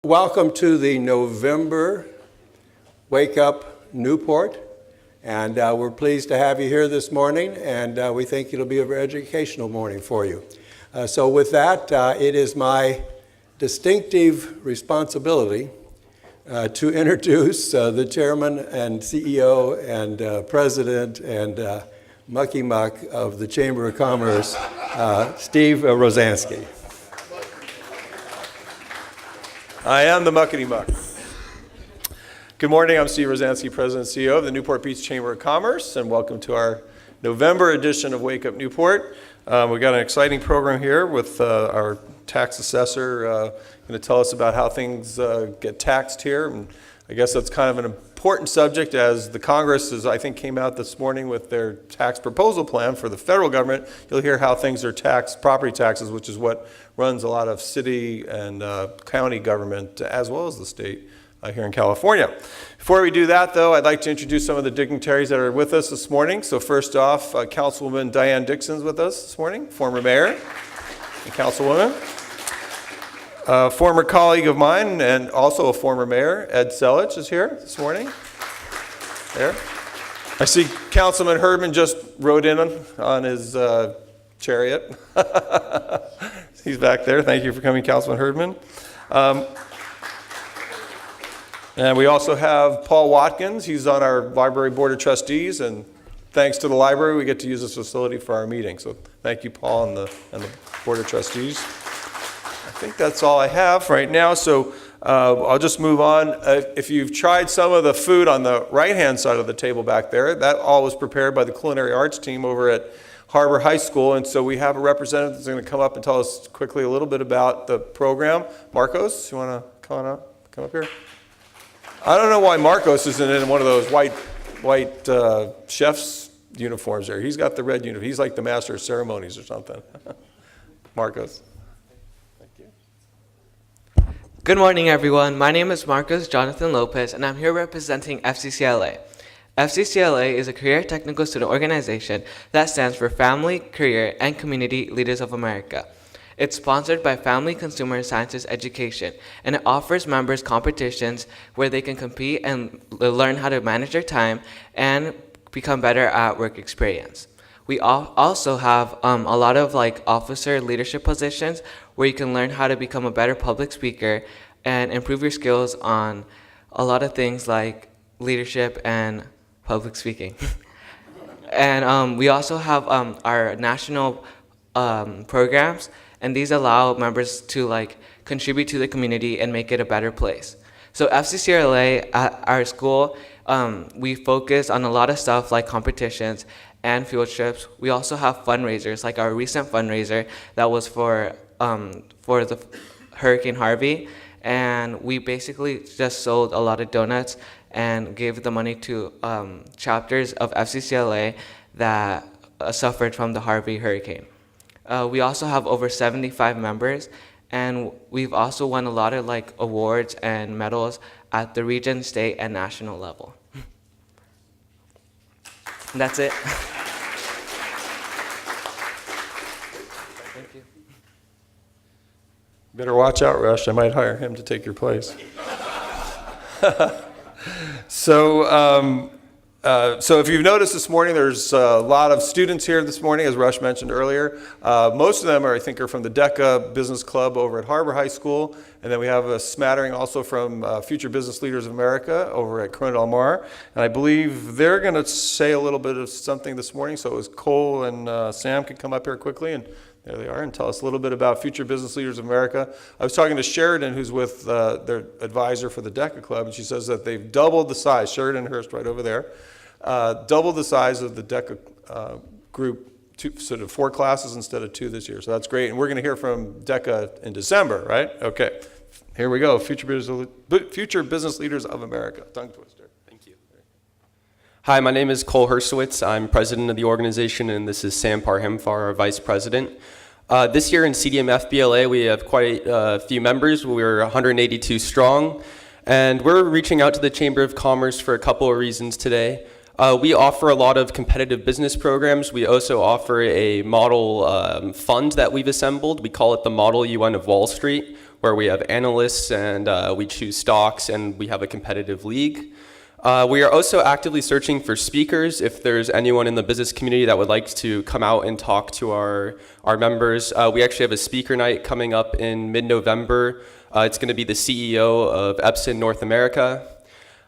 Welcome to the November Wake Up Newport, and we're pleased to have you here this morning, and we think it'll be a very educational morning for you. So with that, it is my distinctive responsibility to introduce the chairman and CEO and president and mucky muck of the Chamber of Commerce, Steve Rosansky. I am the muckety muck. Good morning, I'm Steve Rosansky, President and CEO of the Newport Beach Chamber of Commerce, and welcome to our November edition of Wake Up Newport. We've got an exciting program here with our tax assessor going to tell us about how things get taxed here. And I guess that's kind of an important subject as the Congress I think came out this morning with their tax proposal plan for the federal government. You'll hear how things are taxed, property taxes, which is what runs a lot of city and county government as well as the state here in California. Before we do that, though, I'd like to introduce some of the dignitaries that are with us this morning. So first off, Councilwoman Diane Dixon's with us this morning, former mayor and councilwoman. Former colleague of mine and also a former mayor, Ed Selich, is here this morning. There. I see Councilman Herdman just rode in on his chariot. He's back there. Thank you for coming, Councilman Herdman. And we also have Paul Watkins. He's on our Library Board of Trustees, and thanks to the library, we get to use this facility for our meeting. So thank you, Paul, and the Board of Trustees. I think that's all I have right now, so I'll just move on. If you've tried some of the food on the right-hand side of the table back there, that all was prepared by the culinary arts team over at Harbor High School, and so we have a representative that's going to come up and tell us quickly a little bit about the program. Marcos, you want to come up here? I don't know why Marcos isn't in one of those white chef's uniforms there. He's got the red uniform. He's like the master of ceremonies or something. Marcos. Thank you. Good morning, everyone. My name is Marcos Jonathan Lopez, and I'm here representing FCCLA. FCCLA is a career technical student organization that stands for Family, Career, and Community Leaders of America. It's sponsored by Family Consumer Sciences Education, and it offers members competitions where they can compete and learn how to manage their time and become better at work experience. We also have a lot of officer leadership positions where you can learn how to become a better public speaker and improve your skills on a lot of things like leadership and public speaking. And we also have our national programs, and these allow members to contribute to the community and make it a better place. So FCCLA at our school, we focus on a lot of stuff like competitions and field trips. We also have fundraisers, like our recent fundraiser that was for the Hurricane Harvey, and we basically just sold a lot of donuts and gave the money to chapters of FCCLA that suffered from the Harvey hurricane. We also have over 75 members, and we've also won a lot of awards and medals at the region, state, and national level. And that's it. Thank you. Better watch out, Rush. I might hire him to take your place. So if you've noticed this morning, there's a lot of students here this morning, as Rush mentioned earlier. Most of them are from the DECA Business Club over at Harbor High School. And then we have a smattering also from Future Business Leaders of America over at Corona Del Mar. And I believe they're going to say a little bit of something this morning. So as Cole and Sam could come up here quickly, and there they are, and tell us a little bit about Future Business Leaders of America. I was talking to Sheridan, who's with their advisor for the DECA Club, and she says that they've doubled the size. Sheridan Hurst right over there. Double the size of the DECA group, sort of 4 classes instead of 2 this year. So that's great. And we're going to hear from DECA in December, right? Okay. Here we go. Future Business Leaders of America. Tongue twister. Thank you. Hi, my name is Cole Herszowitz. I'm president of the organization, and this is Sam Parhimfar, our vice president. This year in CDM FBLA, we have quite a few members. We're 182 strong, and we're reaching out to the Chamber of Commerce for a couple of reasons today. We offer a lot of competitive business programs. We also offer a model fund that we've assembled. We call it the Model UN of Wall Street, where we have analysts and we choose stocks and we have a competitive league. We are also actively searching for speakers. If there's anyone in the business community that would like to come out and talk to our members, we actually have a speaker night coming up in mid-November. It's going to be the CEO of Epson North America.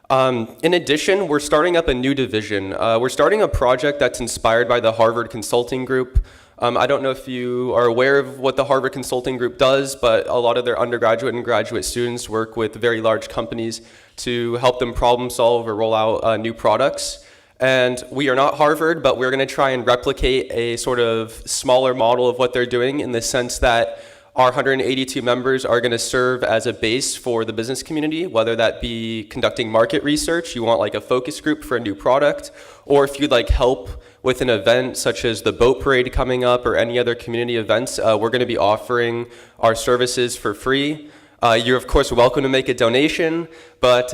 In addition, we're starting up a new division. We're starting a project that's inspired by the Harvard Consulting Group. I don't know if you are aware of what the Harvard Consulting Group does, but a lot of their undergraduate and graduate students work with very large companies to help them problem solve or roll out new products. And we are not Harvard, but we're going to try and replicate a sort of smaller model of what they're doing, in the sense that our 182 members are going to serve as a base for the business community, whether that be conducting market research, you want like a focus group for a new product, or if you'd like help with an event such as the boat parade coming up or any other community events, we're going to be offering our services for free. You're of course welcome to make a donation, but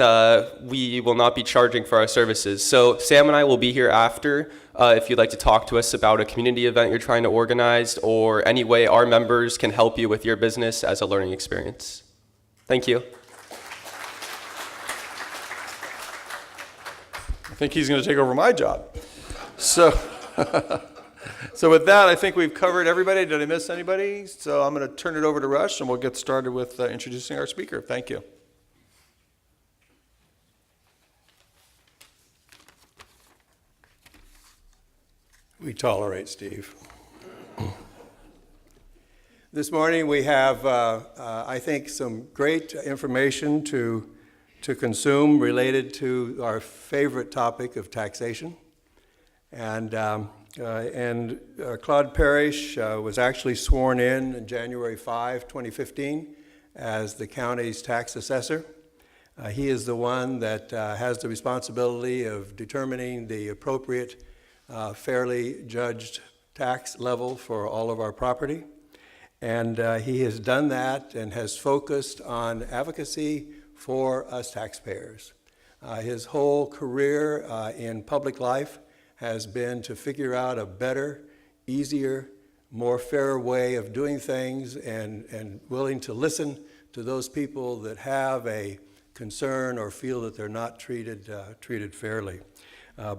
we will not be charging for our services. So Sam and I will be here after if you'd like to talk to us about a community event you're trying to organize, or any way our members can help you with your business as a learning experience. Thank you. I think he's going to take over my job. So with that, I think we've covered everybody. Did I miss anybody? So I'm going to turn it over to Rush, and we'll get started with introducing our speaker. Thank you. We tolerate Steve. This morning we have, I think, some great information to consume related to our favorite topic of taxation. And Claude Parrish was actually sworn in January 5, 2015, as the county's tax assessor. He is the one that has the responsibility of determining the appropriate, fairly judged tax level for all of our property. And he has done that and has focused on advocacy for us taxpayers. His whole career in public life has been to figure out a better, easier, more fair way of doing things, and willing to listen to those people that have a concern or feel that they're not treated fairly.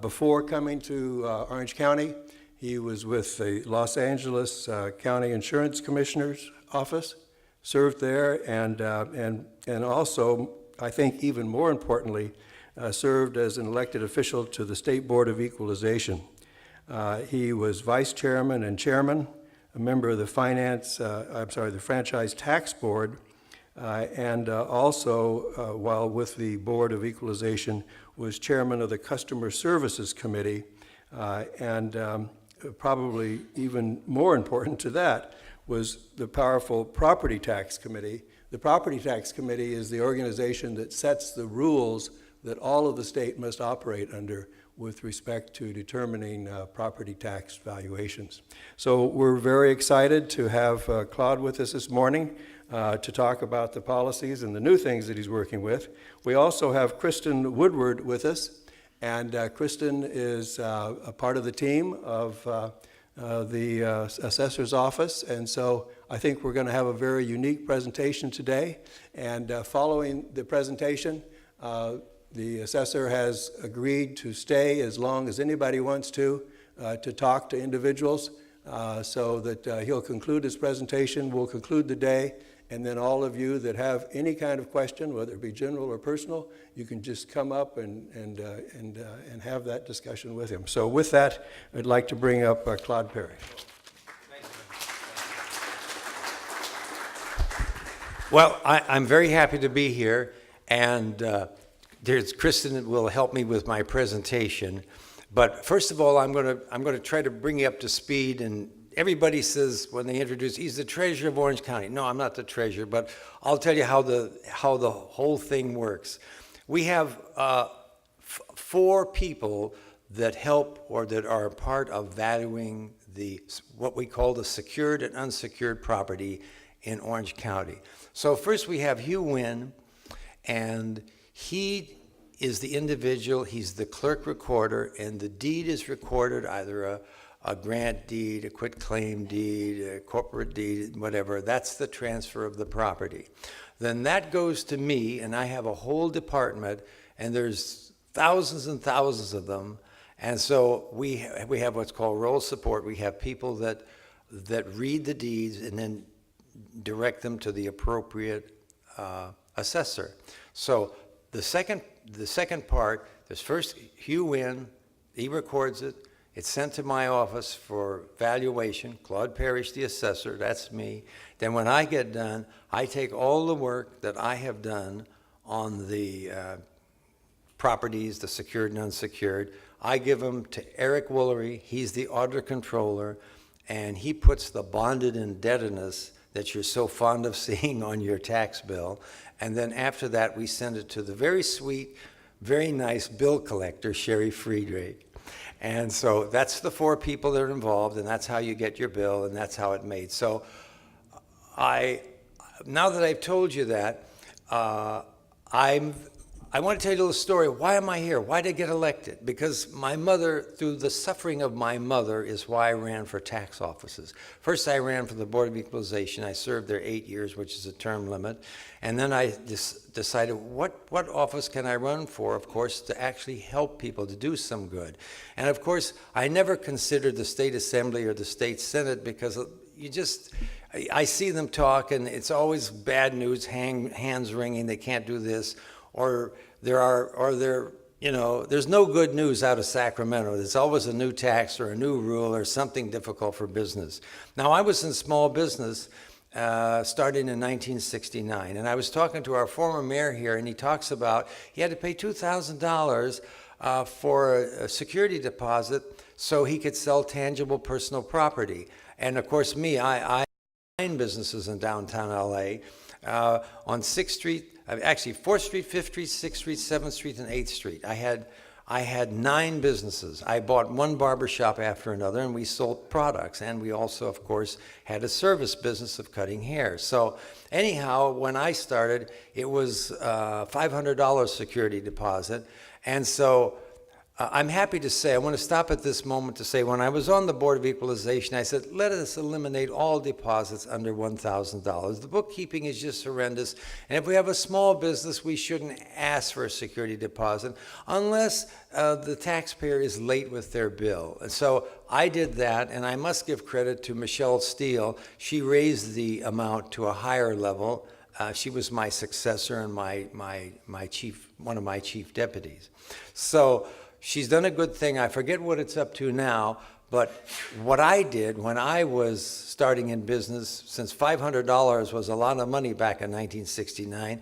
Before coming to Orange County, he was with the Los Angeles County Insurance Commissioner's Office, served there, and also, I think even more importantly, served as an elected official to the State Board of Equalization. He was vice chairman and chairman, a member of the Franchise Tax Board, and also, while with the Board of Equalization, was chairman of the Customer Services Committee, and probably even more important to that was the powerful Property Tax Committee. The Property Tax Committee is the organization that sets the rules that all of the state must operate under with respect to determining property tax valuations. So we're very excited to have Claude with us this morning to talk about the policies and the new things that he's working with. We also have Kristen Woodward with us, and Kristen is a part of the team of the assessor's office, and so I think we're going to have a very unique presentation today. And following the presentation, the assessor has agreed to stay as long as anybody wants to talk to individuals, so that he'll conclude his presentation, we'll conclude the day, and then all of you that have any kind of question, whether it be general or personal, you can just come up and have that discussion with him. So with that, I'd like to bring up Claude Parrish. Well, I'm very happy to be here, and there's Kristen that will help me with my presentation. But first of all, I'm going to try to bring you up to speed. And everybody says when they introduce, he's the treasurer of Orange County. No, I'm not the treasurer, but I'll tell you how the whole thing works. We have 4 people that help or that are a part of valuing what we call the secured and unsecured property in Orange County. So first we have Hugh Wynn, and he is the individual, he's the clerk recorder, and the deed is recorded, either a grant deed, a quitclaim deed, a corporate deed, whatever. That's the transfer of the property. Then that goes to me, and I have a whole department, and there's thousands and thousands of them. And so we have what's called roll support. We have people that read the deeds and then direct them to the appropriate assessor. So the second part, there's first Hugh in, he records it, it's sent to my office for valuation. Claude Parrish, the assessor, that's me. Then when I get done, I take all the work that I have done on the properties, the secured and unsecured. I give them to Eric Woolery. He's the auditor controller, and he puts the bonded indebtedness that you're so fond of seeing on your tax bill. And then after that, we send it to the very sweet, very nice bill collector, Sherry Friedrich. And so that's the 4 people that are involved, and that's how you get your bill, and that's how it's made. So now that I've told you that, I want to tell you a little story. Why am I here? Why did I get elected? Because my mother, through the suffering of my mother, is why I ran for tax offices. First, I ran for the Board of Equalization. I served there 8 years, which is a term limit. And then I decided, what office can I run for, of course, to actually help people, to do some good. And of course, I never considered the State Assembly or the State Senate because I see them talk, and it's always bad news, hands wringing, they can't do this. Or there's no good news out of Sacramento. There's always a new tax or a new rule or something difficult for business. Now, I was in small business starting in 1969, and I was talking to our former mayor here, and he talks about he had to pay $2,000 for a security deposit so he could sell tangible personal property. And of course, I own businesses in downtown LA on 6th Street. Actually, 4th Street, 5th Street, 6th Street, 7th Street, and 8th Street. I had 9 businesses. I bought one barbershop after another, and we sold products. And we also, of course, had a service business of cutting hair. So anyhow, when I started, it was $500 security deposit. And so I'm happy to say, I want to stop at this moment to say, when I was on the Board of Equalization, I said, let us eliminate all deposits under $1,000. The bookkeeping is just horrendous, and if we have a small business, we shouldn't ask for a security deposit unless the taxpayer is late with their bill. And so I did that, and I must give credit to Michelle Steele. She raised the amount to a higher level. She was my successor and one of my chief deputies. So she's done a good thing. I forget what it's up to now, but what I did when I was starting in business, since $500 was a lot of money back in 1969,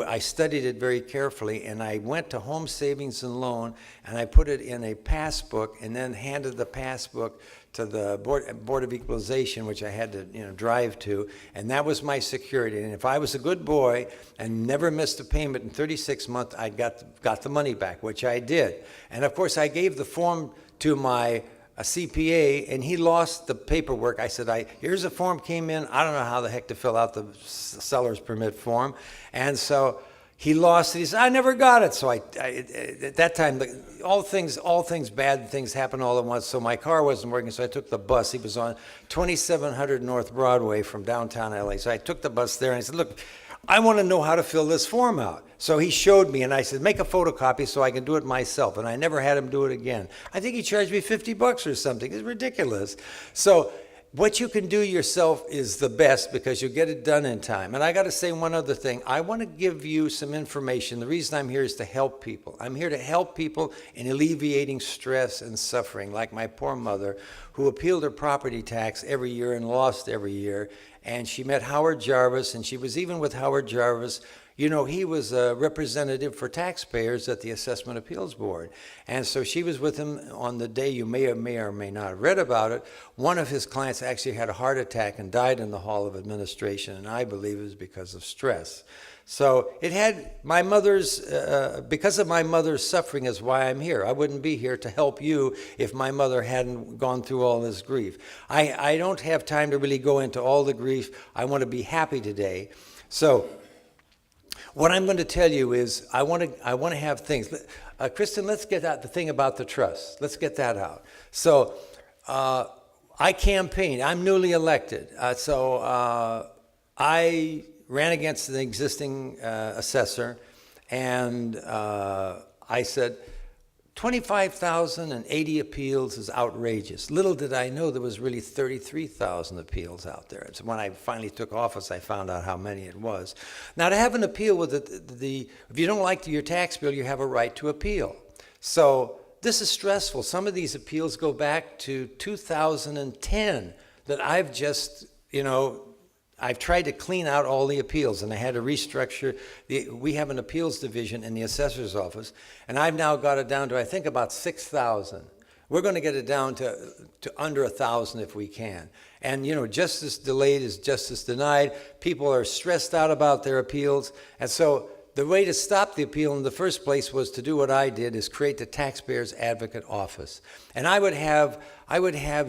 I studied it very carefully, and I went to Home Savings and Loan, and I put it in a passbook, and then handed the passbook to the Board of Equalization, which I had to drive to, and that was my security. And if I was a good boy and never missed a payment in 36 months, I got the money back, which I did. And of course, I gave the form to my CPA, and he lost the paperwork. I said, here's a form came in. I don't know how the heck to fill out the seller's permit form. And so he lost it. He said, I never got it. So at that time, all things bad things happen all at once. So my car wasn't working, so I took the bus. He was on 2700 North Broadway from downtown LA. So I took the bus there, and I said, look, I want to know how to fill this form out. So he showed me, and I said, make a photocopy so I can do it myself. And I never had him do it again. I think he charged me $50 or something. It's ridiculous. So what you can do yourself is the best because you get it done in time. And I got to say one other thing. I want to give you some information. The reason I'm here is to help people. I'm here to help people in alleviating stress and suffering, like my poor mother, who appealed her property tax every year and lost every year. And she met Howard Jarvis, and she was even with Howard Jarvis. He was a representative for taxpayers at the Assessment Appeals Board. And so she was with him on the day you may or may not have read about it. One of his clients actually had a heart attack and died in the Hall of Administration, and I believe it was because of stress. So it had my mother's, because of my mother's suffering is why I'm here. I wouldn't be here to help you if my mother hadn't gone through all this grief. I don't have time to really go into all the grief. I want to be happy today. So what I'm going to tell you is I want to have things. Kristen, let's get out the thing about the trust. Let's get that out. So I campaigned. I'm newly elected. So I ran against the existing assessor, and I said, 25,080 appeals is outrageous. Little did I know there was really 33,000 appeals out there. So when I finally took office, I found out how many it was. Now, to have an appeal with if you don't like your tax bill, you have a right to appeal. So this is stressful. Some of these appeals go back to 2010 that I've just, I've tried to clean out all the appeals, and I had to restructure. We have an appeals division in the assessor's office, and I've now got it down to, I think, about 6,000. We're going to get it down to under 1,000 if we can. And, justice delayed is justice denied. People are stressed out about their appeals, and so the way to stop the appeal in the first place was to do what I did, is create the Taxpayers Advocate Office. And I would have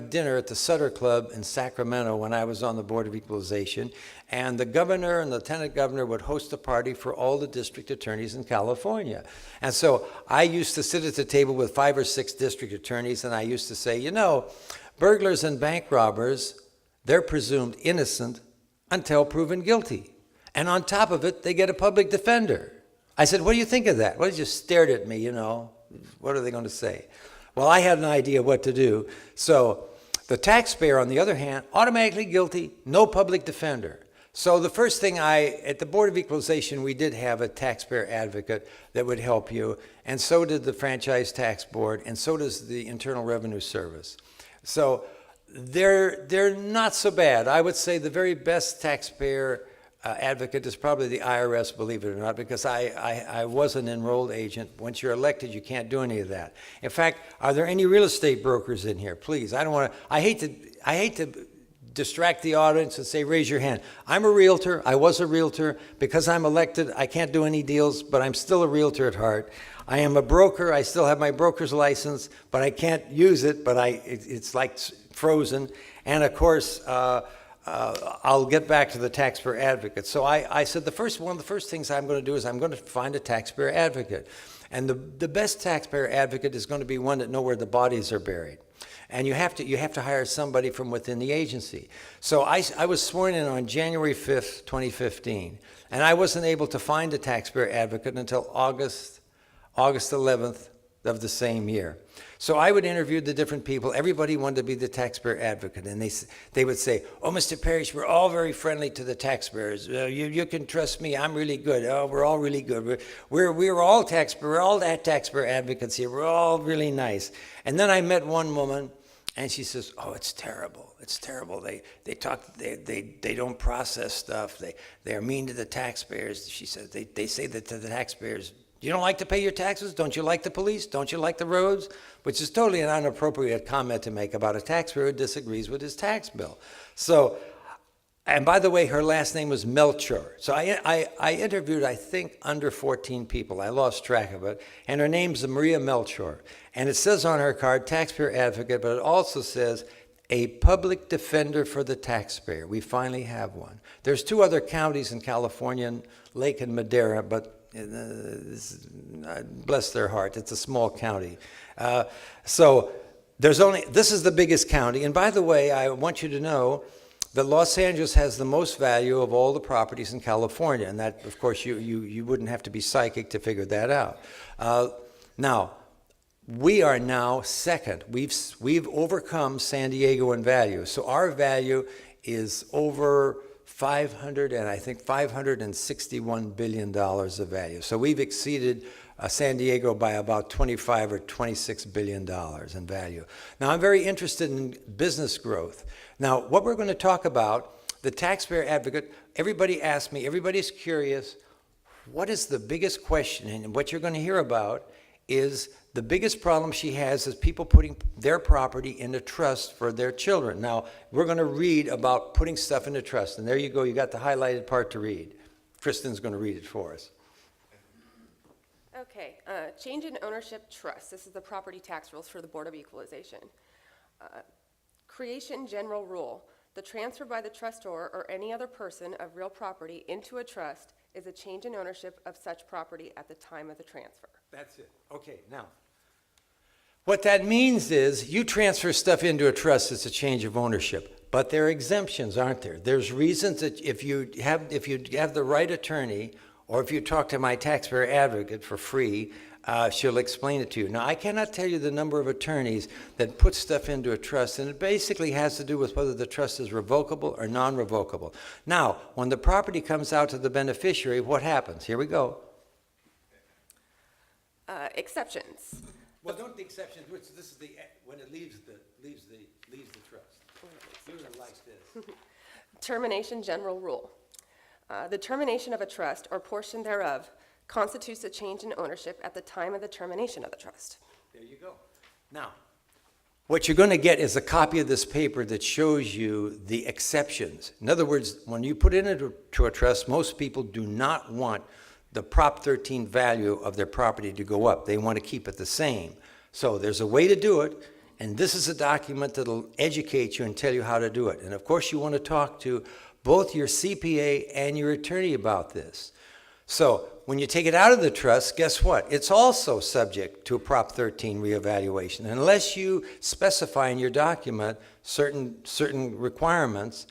dinner at the Sutter Club in Sacramento when I was on the Board of Equalization, and the governor and lieutenant governor would host a party for all the district attorneys in California. And so I used to sit at the table with 5 or 6 district attorneys, and I used to say, burglars and bank robbers, they're presumed innocent until proven guilty. And on top of it, they get a public defender. I said, what do you think of that? Well, he just stared at me, What are they going to say? Well, I had an idea what to do. So the taxpayer, on the other hand, automatically guilty, no public defender. So the first thing at the Board of Equalization, we did have a taxpayer advocate that would help you, and so did the Franchise Tax Board, and so does the Internal Revenue Service. So they're not so bad. I would say the very best taxpayer advocate is probably the IRS, believe it or not, because I was an enrolled agent. Once you're elected, you can't do any of that. In fact, are there any real estate brokers in here? Please, I hate to distract the audience and say, raise your hand. I'm a realtor. I was a realtor. Because I'm elected, I can't do any deals, but I'm still a realtor at heart. I am a broker. I still have my broker's license, but I can't use it, but it's like frozen. And of course, I'll get back to the taxpayer advocate. So I said one of the first things I'm going to do is I'm going to find a taxpayer advocate. And the best taxpayer advocate is going to be one that knows where the bodies are buried. And you have to hire somebody from within the agency. So I was sworn in on January 5th, 2015. And I wasn't able to find a taxpayer advocate until August 11th of the same year. So I would interview the different people. Everybody wanted to be the taxpayer advocate. And they would say, oh, Mr. Parrish, we're all very friendly to the taxpayers. You can trust me. I'm really good. Oh, we're all really good. We're all taxpayer advocates here. We're all really nice. And then I met one woman, and she says, oh, it's terrible. It's terrible. They don't process stuff. They're mean to the taxpayers. She says, they say that to the taxpayers, you don't like to pay your taxes? Don't you like the police? Don't you like the roads? Which is totally an inappropriate comment to make about a taxpayer who disagrees with his tax bill. So, and by the way, her last name was Melchor. So I interviewed, I think, under 14 people. I lost track of it. And her name's Maria Melchor. And it says on her card, taxpayer advocate, but it also says a public defender for the taxpayer. We finally have one. There's 2 other counties in California, Lake and Madera, but bless their heart, it's a small county. So this is the biggest county. And by the way, I want you to know that Los Angeles has the most value of all the properties in California. And that, of course, you wouldn't have to be psychic to figure that out. Now, we are now second. We've overcome San Diego in value. So our value is over $561 billion of value. So we've exceeded San Diego by about $25 or $26 billion in value. Now, I'm very interested in business growth. Now, what we're going to talk about, the taxpayer advocate, everybody asks me, everybody's curious, what is the biggest question? And what you're going to hear about is the biggest problem she has is people putting their property into trust for their children. Now, we're going to read about putting stuff into trust. And there you go. You got the highlighted part to read. Kristen's going to read it for us. Okay. Change in ownership trust. This is the property tax rules for the Board of Equalization. Creation general rule. The transfer by the trustor or any other person of real property into a trust is a change in ownership of such property at the time of the transfer. That's it. Okay, now, What that means is you transfer stuff into a trust, it's a change of ownership. But there are exemptions, aren't there? There's reasons that if you have the right attorney, or if you talk to my taxpayer advocate for free, she'll explain it to you. Now, I cannot tell you the number of attorneys that put stuff into a trust, and it basically has to do with whether the trust is revocable or non-revocable. Now, when the property comes out to the beneficiary, what happens? Here we go. Exceptions. Well, don't the exceptions, which this is when it leaves the trust. Susan likes this. Termination general rule. The termination of a trust or portion thereof constitutes a change in ownership at the time of the termination of the trust. There you go. Now, what you're going to get is a copy of this paper that shows you the exceptions. In other words, when you put it into a trust, most people do not want the Prop 13 value of their property to go up. They want to keep it the same. So there's a way to do it, and this is a document that'll educate you and tell you how to do it. And of course, you want to talk to both your CPA and your attorney about this. So when you take it out of the trust, guess what? It's also subject to a Prop 13 reevaluation. And unless you specify in your document certain requirements,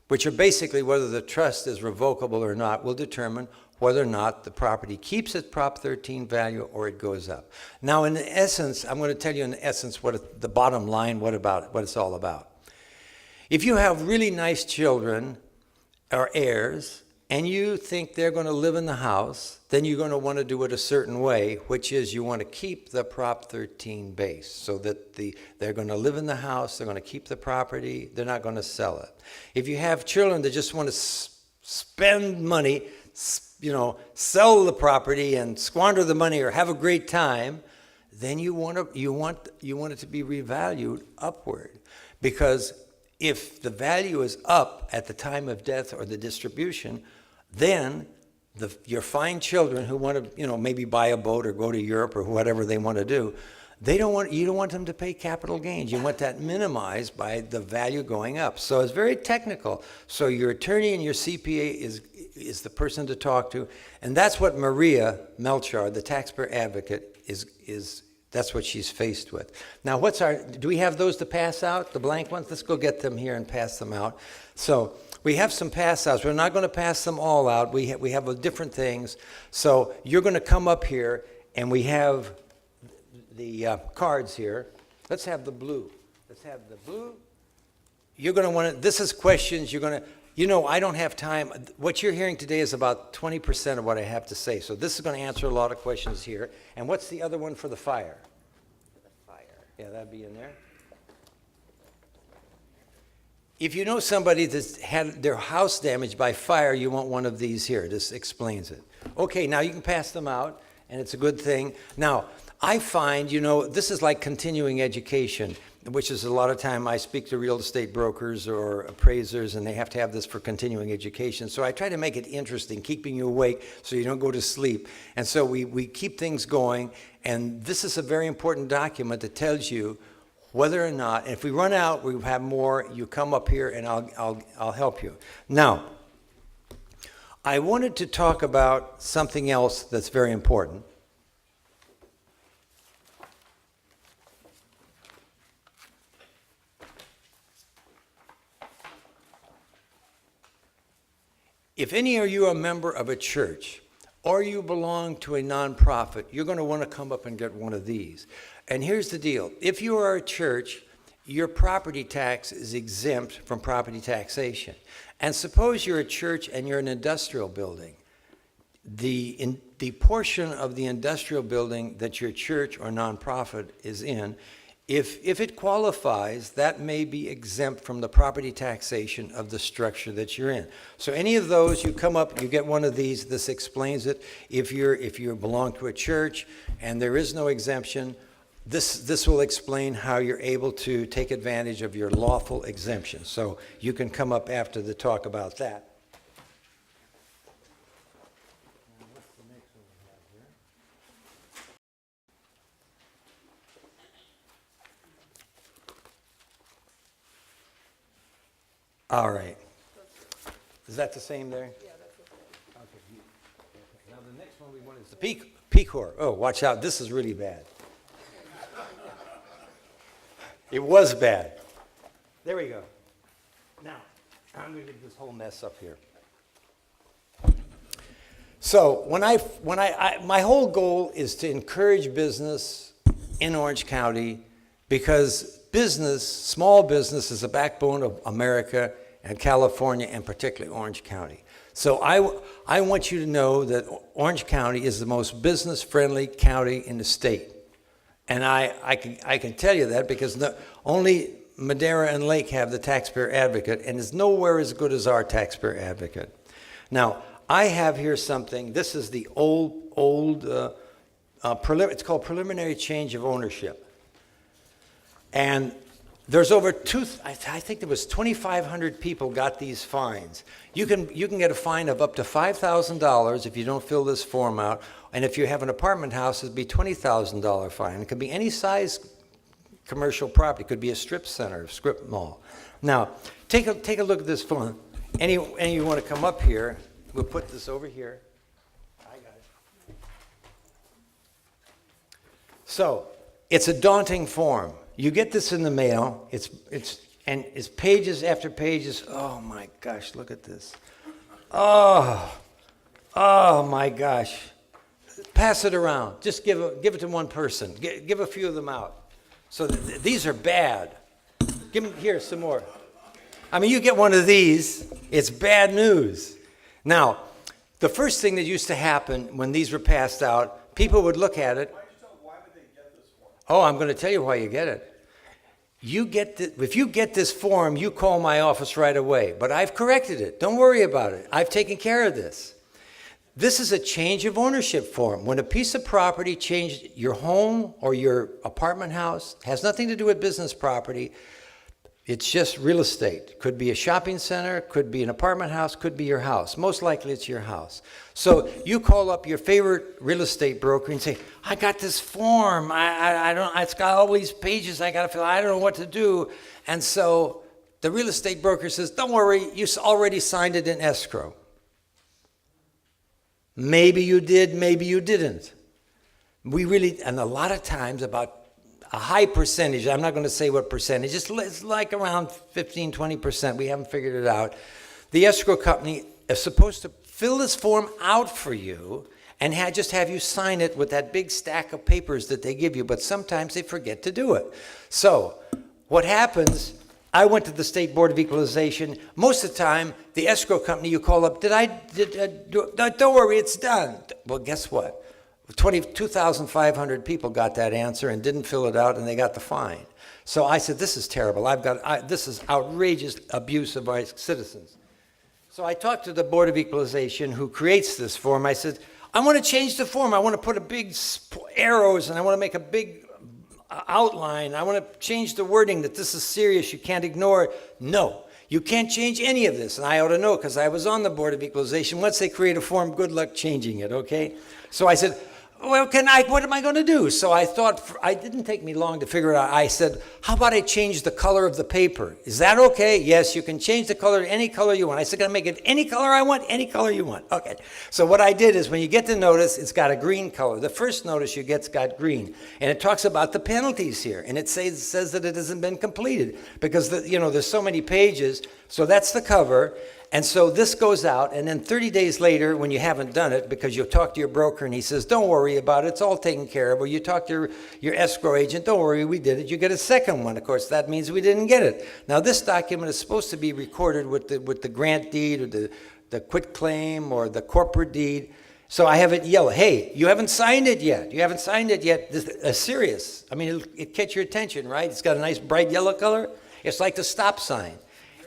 which are basically whether the trust is revocable or not, will determine whether or not the property keeps its Prop 13 value or it goes up. Now, in essence, I'm going to tell you in essence the bottom line, what it's all about. If you have really nice children or heirs, and you think they're going to live in the house, then you're going to want to do it a certain way, which is you want to keep the Prop 13 base so that they're going to live in the house, they're going to keep the property, they're not going to sell it. If you have children that just want to spend money, sell the property and squander the money or have a great time, then you want it to be revalued upward. Because if the value is up at the time of death or the distribution, then your fine children who want to, maybe buy a boat or go to Europe or whatever they want to do, you don't want them to pay capital gains. You want that minimized by the value going up. So it's very technical. So your attorney and your CPA is the person to talk to, and that's what Maria Melchar, the taxpayer advocate, is. That's what she's faced with. Now, do we have those to pass out, the blank ones? Let's go get them here and pass them out. So we have some pass outs. We're not going to pass them all out. We have different things. So you're going to come up here, and we have the cards here. Let's have the blue. You're going to want to, this is questions you're going to, I don't have time. What you're hearing today is about 20% of what I have to say. So this is going to answer a lot of questions here. And what's the other one for the fire? Yeah, that'd be in there. If you know somebody that's had their house damaged by fire, you want one of these here. This explains it. Okay, now you can pass them out, and it's a good thing. Now, I find, this is like continuing education, which is a lot of time I speak to real estate brokers or appraisers, and they have to have this for continuing education. So I try to make it interesting, keeping you awake so you don't go to sleep. And so we keep things going, and this is a very important document that tells you whether or not, and if we run out, we have more, you come up here and I'll help you. Now, I wanted to talk about something else that's very important. If any of you are a member of a church or you belong to a nonprofit, you're going to want to come up and get one of these. And here's the deal. If you are a church, your property tax is exempt from property taxation. And suppose you're a church and you're an industrial building. The portion of the industrial building that your church or nonprofit is in, if it qualifies, that may be exempt from the property taxation of the structure that you're in. So any of those, you come up, you get one of these, this explains it. If you belong to a church and there is no exemption, this will explain how you're able to take advantage of your lawful exemption. So you can come up after the talk about that. All right. Is that the same there? Yeah, that's the same. Okay. Now the next one we want is the Pecor. Oh, watch out. This is really bad. It was bad. There we go. Now, I'm going to get this whole mess up here. So my whole goal is to encourage business in Orange County because business, small business, is the backbone of America and California and particularly Orange County. So I want you to know that Orange County is the most business-friendly county in the state. And I can tell you that because only Madera and Lake have the taxpayer advocate, and it's nowhere as good as our taxpayer advocate. Now, I have here something. This is the it's called preliminary change of ownership. And there's over I think there was 2,500 people got these fines. You can get a fine of up to $5,000 if you don't fill this form out. And if you have an apartment house, it'd be $20,000 fine. It could be any size commercial property. It could be a strip center, strip mall. Now, take a look at this form. Any you want to come up here, we'll put this over here. I got it. So, it's a daunting form. You get this in the mail. It's pages after pages. Oh my gosh, look at this. Oh my gosh. Pass it around. Just give it to one person. Give a few of them out. So these are bad. Give them here some more. I mean, you get one of these, it's bad news. Now, the first thing that used to happen when these were passed out, people would look at it. Why would they get this form? Oh, I'm going to tell you why you get it. If you get this form, you call my office right away. But I've corrected it. Don't worry about it. I've taken care of this. This is a change of ownership form. When a piece of property changed, your home or your apartment house, has nothing to do with business property. It's just real estate. Could be a shopping center, could be an apartment house, could be your house. Most likely it's your house. So you call up your favorite real estate broker and say, I got this form. It's got all these pages I got to fill. I don't know what to do. And so the real estate broker says, don't worry, you already signed it in escrow. Maybe you did, maybe you didn't. And a lot of times about a high percentage, I'm not going to say what percentage, it's like around 15, 20%, we haven't figured it out. The escrow company is supposed to fill this form out for you and just have you sign it with that big stack of papers that they give you, but sometimes they forget to do it. So what happens, I went to the State Board of Equalization. Most of the time, the escrow company, you call up, don't worry, it's done. Well, guess what? 2,500 people got that answer and didn't fill it out, and they got the fine. So I said, this is terrible. This is outrageous abuse of our citizens. So I talked to the Board of Equalization who creates this form. I said, I want to change the form. I want to put a big arrows, and I want to make a big outline. I want to change the wording that this is serious. You can't ignore it. No, you can't change any of this. And I ought to know because I was on the Board of Equalization. Once they create a form, good luck changing it, okay? So I said, well, what am I going to do? So I thought, it didn't take me long to figure it out. I said, how about I change the color of the paper? Is that okay? Yes, you can change the color to any color you want. I said, can I make it any color I want? Any color you want. Okay. So what I did is when you get the notice, it's got a green color. The first notice you get's got green. And it talks about the penalties here. And it says that it hasn't been completed because, there's so many pages. So that's the cover. And so this goes out, and then 30 days later, when you haven't done it, because you talk to your broker and he says, don't worry about it, it's all taken care of, or you talk to your escrow agent, don't worry, we did it, you get a second one. Of course, that means we didn't get it. Now, this document is supposed to be recorded with the grant deed or the quitclaim or the corporate deed. So I have it yellow. Hey, you haven't signed it yet. You haven't signed it yet. This is serious. I mean, it catch your attention, right? It's got a nice bright yellow color. It's like the stop sign.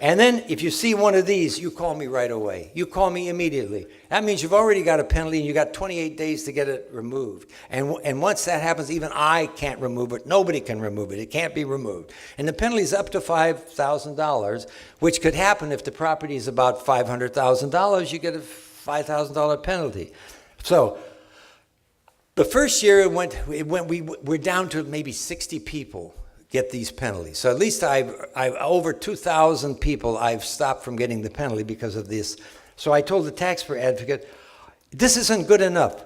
And then if you see one of these, you call me right away. You call me immediately. That means you've already got a penalty and you got 28 days to get it removed. And once that happens, even I can't remove it. Nobody can remove it. It can't be removed. And the penalty is up to $5,000, which could happen if the property is about $500,000. You get a $5,000 penalty. So the first year we're down to maybe 60 people get these penalties. So at least I've over 2,000 people I've stopped from getting the penalty because of this. So I told the taxpayer advocate, this isn't good enough.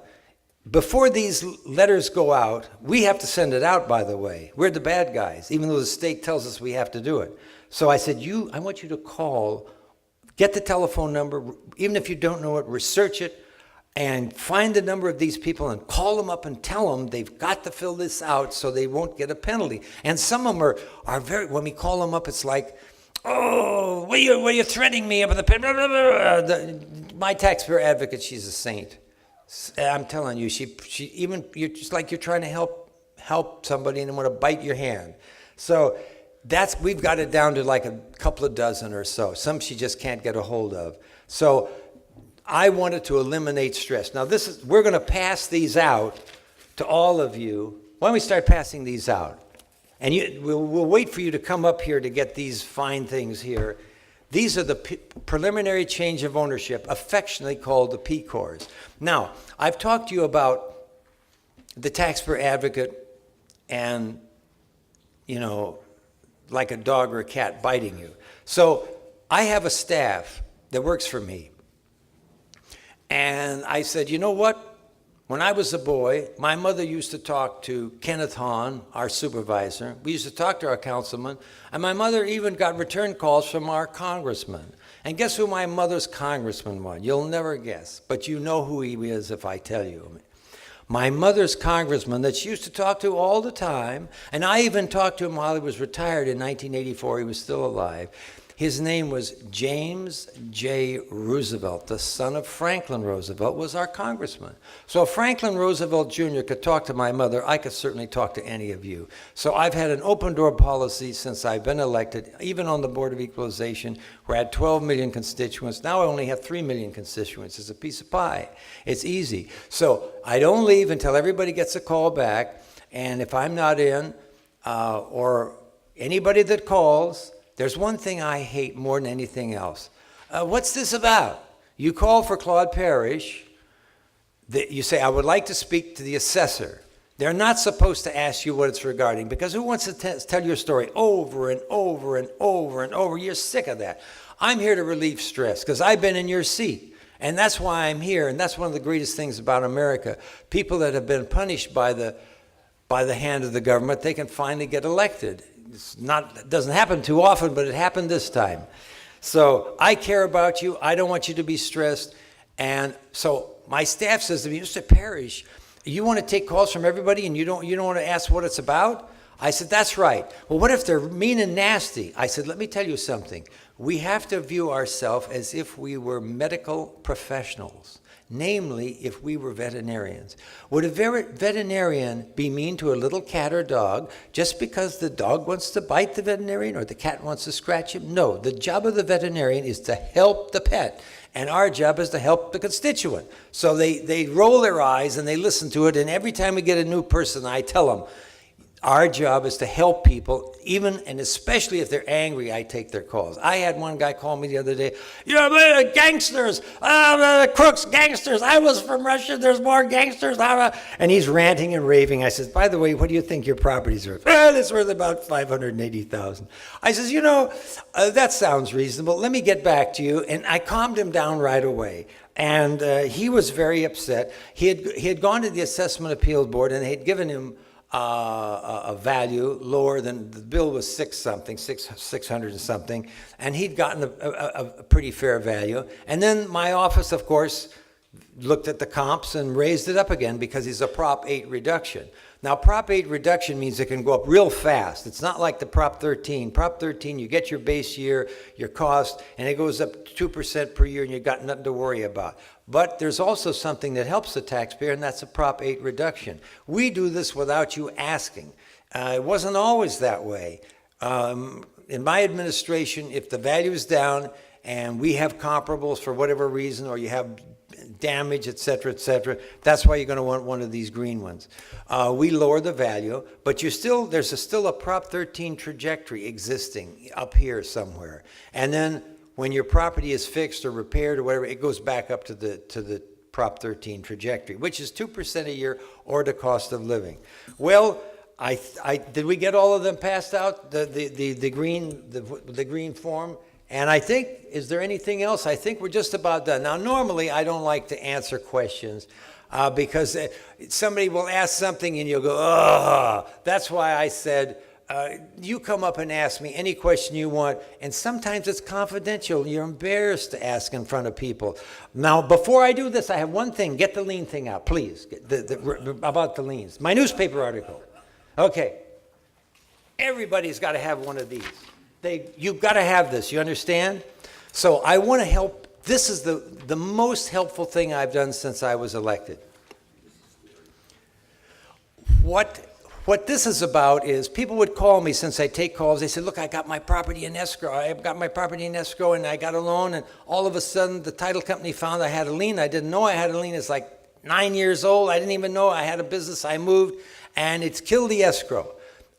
before these letters go out, we have to send it out, by the way. We're the bad guys, even though the state tells us we have to do it. So I said, I want you to call, get the telephone number, even if you don't know it, research it, and find the number of these people and call them up and tell them they've got to fill this out so they won't get a penalty. And some of them are very, when we call them up, it's like, oh, what are you threatening me with a pen? My taxpayer advocate, she's a saint. I'm telling you, she even, you're just like you're trying to help somebody and they want to bite your hand. So we've got it down to like a couple of dozen or so. Some she just can't get a hold of. So I wanted to eliminate stress. Now we're going to pass these out to all of you. Why don't we start passing these out? And we'll wait for you to come up here to get these fine things here. These are the preliminary change of ownership, affectionately called the P-Cors. Now, I've talked to you about the taxpayer advocate and, like a dog or a cat biting you. So I have a staff that works for me. And I said, you know what? When I was a boy, my mother used to talk to Kenneth Hahn, our supervisor. We used to talk to our councilman. And my mother even got return calls from our congressman. And guess who my mother's congressman was? You'll never guess. But you know who he is if I tell you. My mother's congressman that she used to talk to all the time, and I even talked to him while he was retired in 1984. He was still alive. His name was James J. Roosevelt, the son of Franklin Roosevelt, was our congressman. So if Franklin Roosevelt Jr. could talk to my mother, I could certainly talk to any of you. So I've had an open door policy since I've been elected, even on the Board of Equalization, where I had 12 million constituents. Now I only have 3 million constituents. It's a piece of pie. It's easy. So I don't leave until everybody gets a call back. And if I'm not in, or anybody that calls, there's one thing I hate more than anything else. What's this about? You call for Claude Parrish. You say, I would like to speak to the assessor. They're not supposed to ask you what it's regarding, because who wants to tell your story over and over and over and over? You're sick of that. I'm here to relieve stress because I've been in your seat. And that's why I'm here. And that's one of the greatest things about America. People that have been punished by the hand of the government, they can finally get elected. It doesn't happen too often, but it happened this time. So I care about you. I don't want you to be stressed. And so my staff says to me, Mr. Parrish, you want to take calls from everybody and you don't want to ask what it's about? I said, that's right. Well, what if they're mean and nasty? I said, let me tell you something. We have to view ourselves as if we were medical professionals. Namely, if we were veterinarians. Would a veterinarian be mean to a little cat or dog just because the dog wants to bite the veterinarian or the cat wants to scratch him? No, the job of the veterinarian is to help the pet, and our job is to help the constituent. So they roll their eyes and they listen to it, and every time we get a new person, I tell them, our job is to help people, even and especially if they're angry, I take their calls. I had one guy call me the other day, gangsters, crooks, gangsters. I was from Russia, there's more gangsters. And he's ranting and raving. I said, by the way, what do you think your property's worth? Well, it's worth about $580,000. I says, that sounds reasonable. Let me get back to you. And I calmed him down right away. And he was very upset. He had gone to the Assessment Appeal Board, and they had given him a value lower than the bill was 600 and something, and he'd gotten a pretty fair value. And then my office, of course, looked at the comps and raised it up again because he's a Prop 8 reduction. Now, Prop 8 reduction means it can go up real fast. It's not like the Prop 13. Prop 13, you get your base year, your cost, and it goes up 2% per year, and you've got nothing to worry about. But there's also something that helps the taxpayer, and that's a Prop 8 reduction. We do this without you asking. It wasn't always that way. In my administration, if the value is down and we have comparables for whatever reason, or you have damage, et cetera, that's why you're going to want one of these green ones. We lower the value, but there's still a Prop 13 trajectory existing up here somewhere. And then when your property is fixed or repaired or whatever, it goes back up to the Prop 13 trajectory, which is 2% a year or the cost of living. Well, did we get all of them passed out, the green form? And I think, is there anything else? I think we're just about done. Now, normally I don't like to answer questions. because somebody will ask something and you'll go, oh. That's why I said, you come up and ask me any question you want, and sometimes it's confidential. You're embarrassed to ask in front of people. Now, before I do this, I have one thing. Get the lien thing out, please, about the liens. My newspaper article. Okay. Everybody's got to have one of these. You've got to have this, you understand? So I want to help. This is the most helpful thing I've done since I was elected. What this is about is people would call me, since I take calls, they said, look, I got my property in escrow. And I got a loan, and all of a sudden the title company found I had a lien. I didn't know I had a lien. It's like 9 years old. I didn't even know I had a business. I moved, and it's killed the escrow.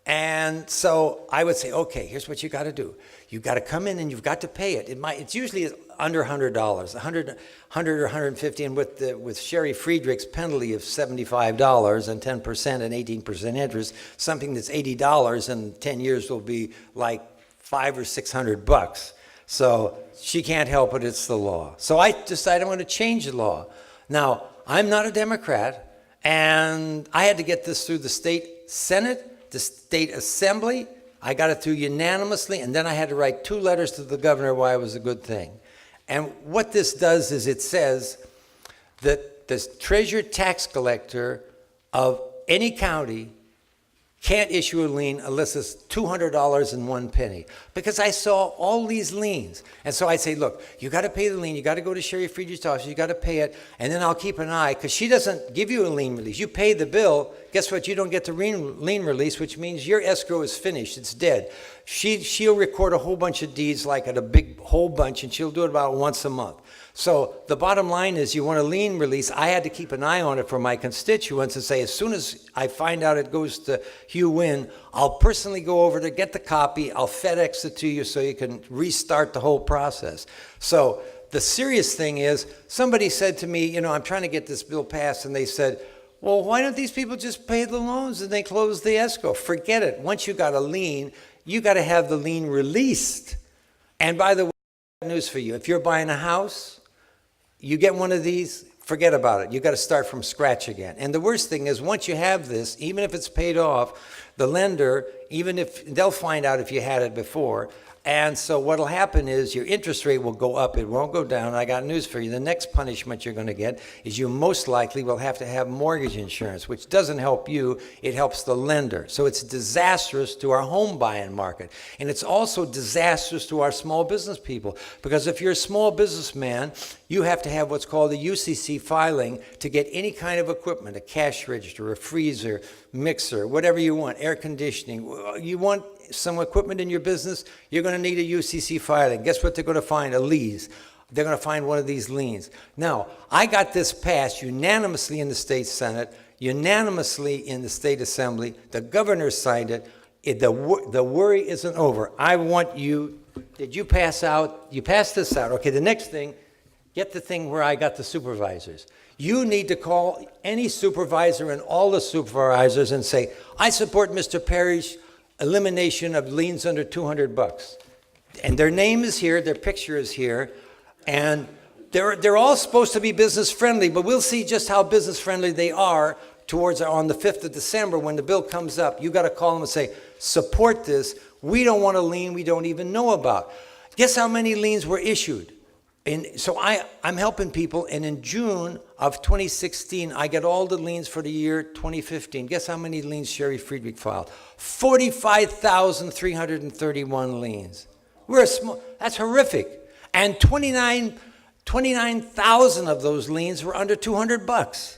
And so I would say, okay, here's what you got to do. You've got to come in and you've got to pay it. It's usually under $100, $100 or $150, and with Sherry Friedrich's penalty of $75 and 10% and 18% interest, something that's $80 in 10 years will be like $500 or $600. So she can't help it, it's the law. So I decided I'm going to change the law. Now, I'm not a Democrat, and I had to get this through the state Senate, the state assembly. I got it through unanimously, and then I had to write 2 letters to the governor why it was a good thing. And what this does is it says that the treasurer tax collector of any county can't issue a lien unless it's $200 and 1 penny. Because I saw all these liens. And so I say, look, you got to pay the lien. You got to go to Sherry Friedrich's office. You got to pay it. And then I'll keep an eye, because she doesn't give you a lien release. You pay the bill. Guess what? You don't get the lien release, which means your escrow is finished. It's dead. She'll record a whole bunch of deeds, like at a big whole bunch, and she'll do it about once a month. So the bottom line is, you want a lien release. I had to keep an eye on it for my constituents and say, as soon as I find out it goes to Hugh Wynn, I'll personally go over to get the copy. I'll FedEx it to you so you can restart the whole process. So the serious thing is, somebody said to me, I'm trying to get this bill passed, and they said, well, why don't these people just pay the loans and they close the escrow? Forget it. Once you got a lien, you got to have the lien released. And by the way, I have news for you. If you're buying a house, you get one of these, forget about it. You got to start from scratch again. And the worst thing is, once you have this, even if it's paid off, the lender, even if they'll find out if you had it before. And so what'll happen is your interest rate will go up. It won't go down. I got news for you. The next punishment you're going to get is you most likely will have to have mortgage insurance, which doesn't help you. It helps the lender. So it's disastrous to our home buying market. And it's also disastrous to our small business people, because if you're a small businessman, you have to have what's called a UCC filing to get any kind of equipment, a cash register, a freezer, mixer, whatever you want, air conditioning. You want some equipment in your business, you're going to need a UCC filing. Guess what they're going to find? A lease. They're going to find one of these liens. Now, I got this passed unanimously in the state Senate, unanimously in the state assembly. The governor signed it. The worry isn't over. I want you, did you pass out? You passed this out. Okay, the next thing, get the thing where I got the supervisors. You need to call any supervisor and all the supervisors and say, I support Mr. Parrish elimination of liens under $200. And their name is here, their picture is here, and they're all supposed to be business friendly, but we'll see just how business friendly they are on the 5th of December when the bill comes up. You got to call them and say, support this. We don't want a lien we don't even know about. Guess how many liens were issued? And so I'm helping people, and in June of 2016, I get all the liens for the year 2015. Guess how many liens Sherry Friedrich filed? 45,331 liens. That's horrific. And 29,000 of those liens were under $200.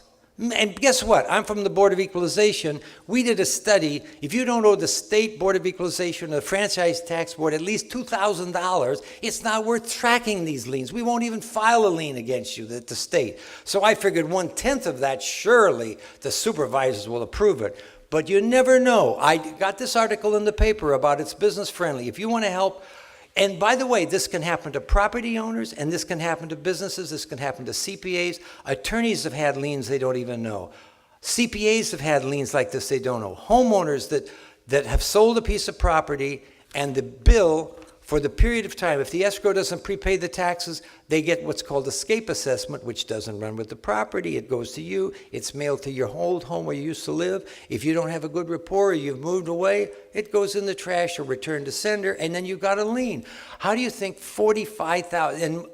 And guess what? I'm from the Board of Equalization. We did a study. If you don't owe the State Board of Equalization or the Franchise Tax Board at least $2,000, it's not worth tracking these liens. We won't even file a lien against you at the state. So I figured 1/10 of that, surely the supervisors will approve it. But you never know. I got this article in the paper about it's business friendly. If you want to help. And by the way, this can happen to property owners, and this can happen to businesses, this can happen to CPAs. Attorneys have had liens they don't even know. CPAs have had liens like this they don't know. Homeowners that have sold a piece of property, and the bill For the period of time, if the escrow doesn't prepay the taxes, they get what's called escape assessment, which doesn't run with the property. It goes to you. It's mailed to your old home where you used to live. If you don't have a good rapport or you've moved away, it goes in the trash or returned to sender, and then you got a lien. How do you think 45,000, and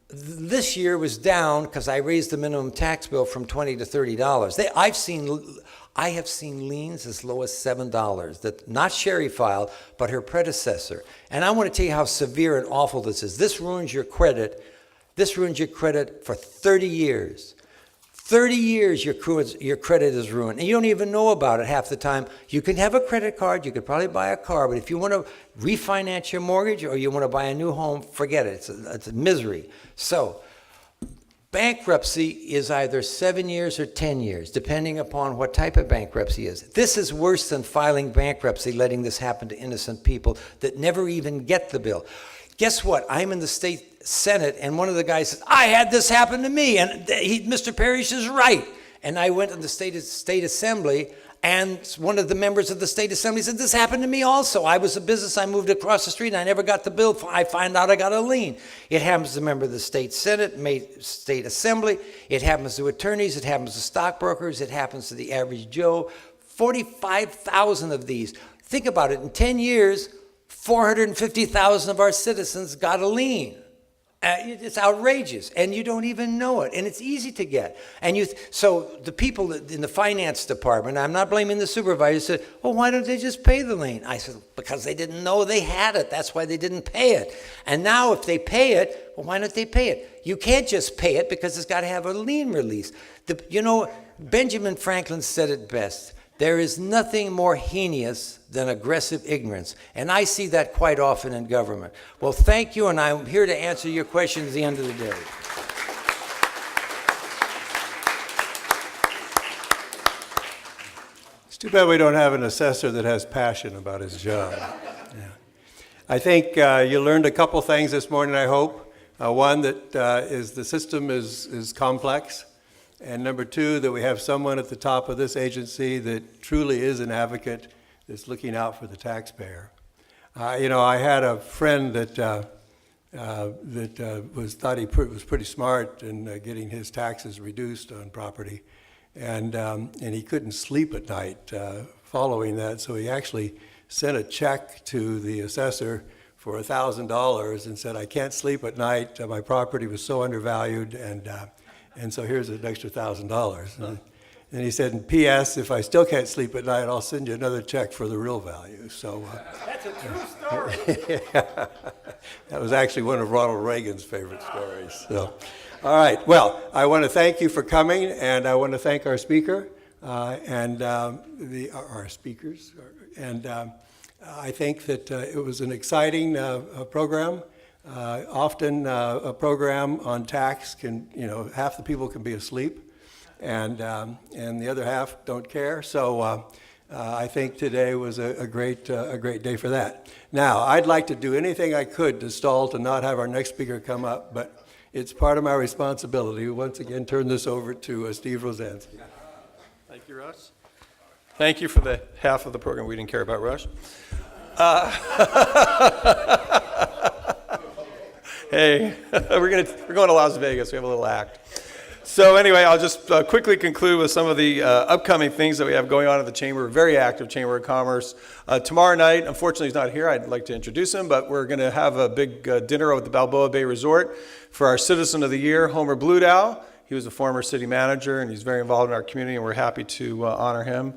this year was down because I raised the minimum tax bill from $20 to $30. I have seen liens as low as $7, that not Sherry filed, but her predecessor. And I want to tell you how severe and awful this is. This ruins your credit. This ruins your credit for 30 years. 30 years your credit is ruined, and you don't even know about it half the time. You can have a credit card, you could probably buy a car, but if you want to refinance your mortgage or you want to buy a new home, forget it. It's a misery. So bankruptcy is either 7 years or 10 years, depending upon what type of bankruptcy is. This is worse than filing bankruptcy, letting this happen to innocent people that never even get the bill. Guess what? I'm in the state Senate, and one of the guys says, I had this happen to me, and Mr. Parrish is right. And I went to the state assembly, and one of the members of the state assembly said, this happened to me also. I was a business, I moved across the street, and I never got the bill. I find out I got a lien. It happens to a member of the state Senate, state assembly. It happens to attorneys. It happens to stockbrokers. It happens to the average Joe. 45,000 of these. Think about it. In 10 years, 450,000 of our citizens got a lien. It's outrageous, and you don't even know it, and it's easy to get. And so the people in the finance department, I'm not blaming the supervisor, said, well, why don't they just pay the lien? I said, because they didn't know they had it. That's why they didn't pay it. And now if they pay it, well, why don't they pay it? You can't just pay it because it's got to have a lien release. Benjamin Franklin said it best. There is nothing more heinous than aggressive ignorance. And I see that quite often in government. Well, thank you, and I'm here to answer your questions at the end of the day. It's too bad we don't have an assessor that has passion about his job. Yeah. I think you learned a couple things this morning, I hope. One, that the system is complex. And number two, that we have someone at the top of this agency that truly is an advocate that's looking out for the taxpayer. I had a friend that thought he was pretty smart in getting his taxes reduced on property, and he couldn't sleep at night following that, so he actually sent a check to the assessor for $1,000 and said, I can't sleep at night, my property was so undervalued, and so here's an extra $1,000. And he said, in P.S., if I still can't sleep at night, I'll send you another check for the real value. So That's a true story. yeah, that was actually one of Ronald Reagan's favorite stories. So, all right. Well, I want to thank you for coming, and I want to thank our speaker and our speakers. And I think that it was an exciting program. Often a program on tax can, half the people can be asleep, and the other half don't care. So I think today was a great day for that. Now, I'd like to do anything I could to stall to not have our next speaker come up, but it's part of my responsibility. Once again, turn this over to Steve Rosansky. Thank you, Russ. Thank you for the half of the program we didn't care about, Russ. Hey, we're going to Las Vegas. We have a little act. So anyway, I'll just quickly conclude with some of the upcoming things that we have going on at the Chamber. We're a very active Chamber of Commerce. Tomorrow night, unfortunately he's not here. I'd like to introduce him, but we're going to have a big dinner over at the Balboa Bay Resort for our Citizen of the Year, Homer Bludow. He was a former city manager, and he's very involved in our community, and we're happy to honor him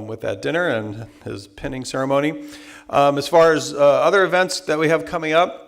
with that dinner and his pinning ceremony. As far as other events that we have coming up,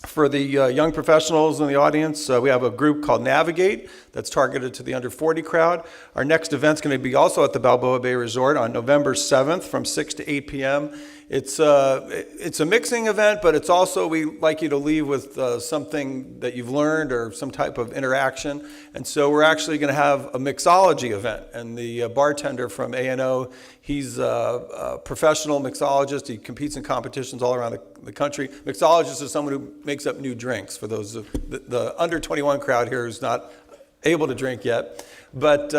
for the young professionals in the audience, we have a group called Navigate that's targeted to the under 40 crowd. Our next event's going to be also at the Balboa Bay Resort on November 7th from 6 to 8 p.m. It's a mixing event, but it's also, we like you to leave with something that you've learned or some type of interaction. And so we're actually going to have a mixology event. And the bartender from A&O, he's a professional mixologist. He competes in competitions all around the country. Mixologist is someone who makes up new drinks. For those of the under 21 crowd here who's not able to drink yet. But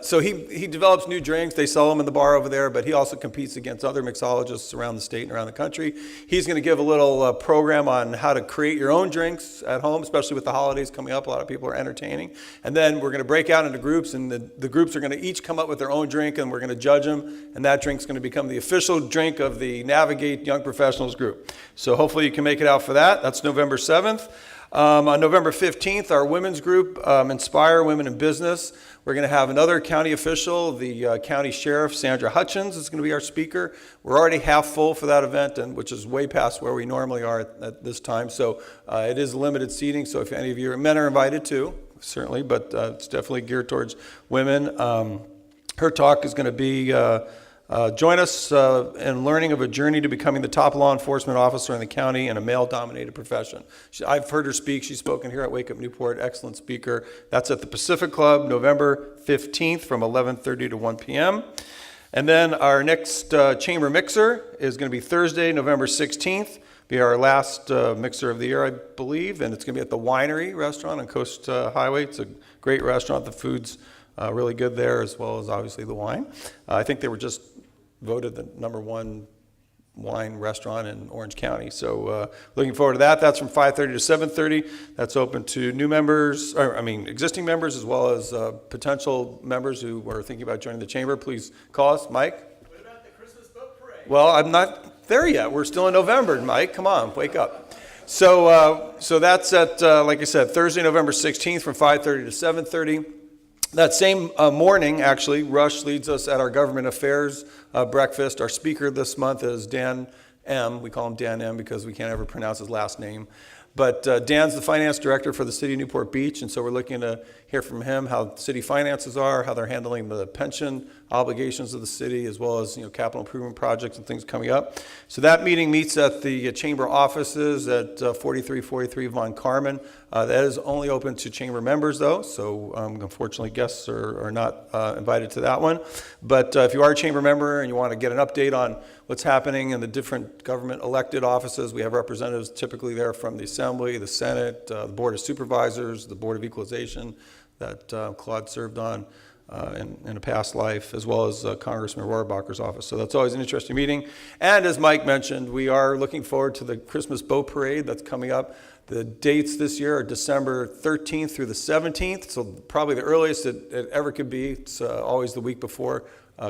so he develops new drinks. They sell them in the bar over there, but he also competes against other mixologists around the state and around the country. He's going to give a little program on how to create your own drinks at home, especially with the holidays coming up. A lot of people are entertaining. And then we're going to break out into groups, and the groups are going to each come up with their own drink, and we're going to judge them. And that drink's going to become the official drink of the Navigate Young Professionals group. So hopefully you can make it out for that. That's November 7th. On November 15th, our women's group, Inspire Women in Business, we're going to have another county official, the county sheriff, Sandra Hutchins, is going to be our speaker. We're already half full for that event, and which is way past where we normally are at this time. So it is limited seating, so if any of you men are invited too, certainly, but it's definitely geared towards women. Her talk is going to be join us in learning of a journey to becoming the top law enforcement officer in the county in a male-dominated profession. I've heard her speak. She's spoken here at Wake Up Newport. Excellent speaker. That's at the Pacific Club, November 15th from 11:30 to 1 p.m. And then our next chamber mixer is going to be Thursday, November 16th. Be our last mixer of the year, I believe, and it's going to be at the Winery Restaurant on Coast Highway. It's a great restaurant. The food's really good there, as well as obviously the wine. I think they were just voted the #1 wine restaurant in Orange County. So looking forward to that. That's from 5:30 to 7:30. That's open to new members, existing members, as well as potential members who are thinking about joining the chamber. Please call us. Mike? What about the Christmas boat parade? Well, I'm not there yet. We're still in November, Mike. Come on, wake up. So that's at, like I said, Thursday, November 16th from 5:30 to 7:30. That same morning, actually, Rush leads us at our government affairs breakfast. Our speaker this month is Dan M. We call him Dan M because we can't ever pronounce his last name. But Dan's the finance director for the city of Newport Beach, and so we're looking to hear from him how city finances are, how they're handling the pension obligations of the city, as well as capital improvement projects and things coming up. So that meeting meets at the chamber offices at 4343 Von Carmen. That is only open to chamber members, though, so unfortunately guests are not invited to that one. But if you are a chamber member and you want to get an update on what's happening in the different government elected offices, we have representatives typically there from the Assembly, the Senate, the Board of Supervisors, the Board of Equalization that Claude served on in a past life, as well as Congressman Rohrabacher's office. So that's always an interesting meeting. And as Mike mentioned, we are looking forward to the Christmas boat parade that's coming up. The dates this year are December 13th through the 17th, so probably the earliest it ever could be. It's always the week before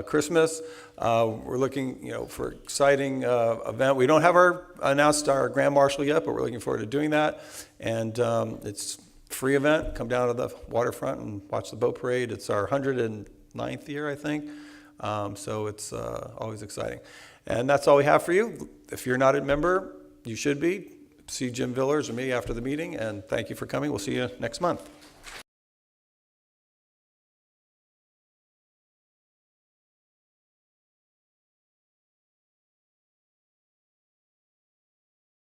Christmas. We're looking, for exciting event. We don't have announced our Grand Marshal yet, but we're looking forward to doing that. And it's a free event. Come down to the waterfront and watch the boat parade. It's our 109th year, I think. So it's always exciting. And that's all we have for you. If you're not a member, you should be. See Jim Villers or me after the meeting, and thank you for coming. We'll see you next month.